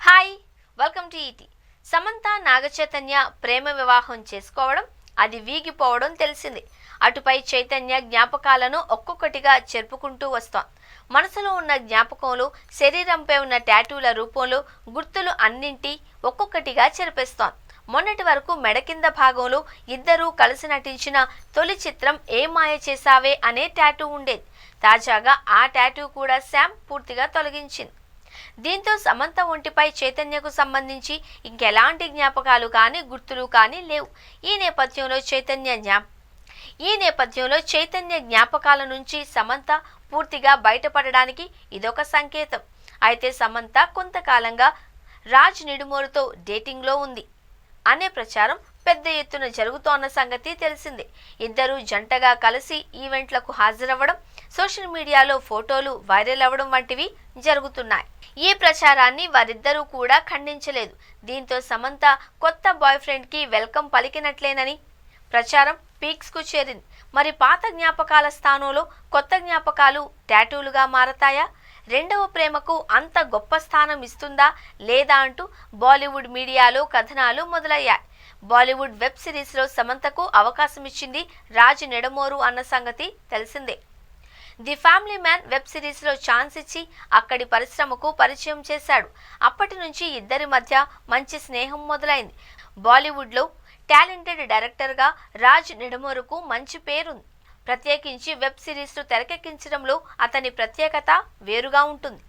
Hi, welcome to ET. Samantha Naga Chaitanya ప్రేమ వివాహం చేసుకోవడం, అది వీగిపోవడం తెలిసింది. అటుపై చైతన్య జ్ఞాపకాలను ఒక్కొక్కటిగా చెరుపుకుంటూ వస్తోంది. మనసులో ఉన్న జ్ఞాపకంలో శరీరంపై ఉన్న టాటూల రూపంలో గుర్తులు అన్నింటి ఒక్కొక్కటిగా చెరిపేస్తోంది. మొన్నటి వరకు మెడ కింద భాగంలో ఇద్దరూ కలిసి నటించిన తొలి చిత్రం ఏ మాయ చేసావే అనే టాటూ ఉండేది. తాజాగా ఆ టాటూ కూడా శామ్ పూర్తిగా తొలగించింది. దీంతో సమంత ఒంటిపై చైతన్యకు సంబంధించి ఇంకెలాంటి జ్ఞాపకాలు కానీ గుర్తులు కానీ లేవు. ఈ నేపథ్యంలో చైతన్య జ్ఞాపకాల నుంచి సమంత పూర్తిగా బయటపడడానికి ఇదొక సంకేతం. అయితే సమంత కొంతకాలంగా రాజ్ నిడుమోరుతో డేటింగ్లో ఉంది అనే ప్రచారం పెద్ద ఎత్తున జరుగుతోన్న సంగతి తెలిసిందే. ఇద్దరు జంటగా కలిసి ఈవెంట్లకు హాజరవ్వడం, సోషల్ మీడియాలో ఫోటోలు వైరల్ అవ్వడం వంటివి జరుగుతున్నాయి. ఈ ప్రచారాన్ని వారిద్దరూ కూడా ఖండించలేదు. దీంతో సమంత కొత్త బాయ్ ఫ్రెండ్ కి వెల్కమ్ పలికినట్లేనని ప్రచారం పీక్స్ కు చేరింది. మరి పాత జ్ఞాపకాల స్థానంలో కొత్త జ్ఞాపకాలు టాటూలుగా మారతాయా? రెండవ ప్రేమకు అంత గొప్ప స్థానం ఇస్తుందా లేదా అంటూ బాలీవుడ్ మీడియాలో కథనాలు మొదలయ్యాయి. బాలీవుడ్ వెబ్ సిరీస్ లో సమంతకు అవకాశం ఇచ్చింది రాజ్ నిడమోరు అన్న సంగతి తెలిసిందే. The family man web series లో ఛాన్స్ ఇచ్చి అక్కడి పరిశ్రమకు పరిచయం చేశాడు. అప్పటి నుంచి ఇద్దరి మధ్య మంచి స్నేహం మొదలైంది. బాలీవుడ్ లో టాలెంటెడ్ డైరెక్టర్ గా రాజ్ నిడమోరుకు మంచి పేరుంది. ప్రత్యేకించి వెబ్ సిరీస్ ను తెరకెక్కించడంలో అతని ప్రత్యేకత వేరుగా ఉంటుంది.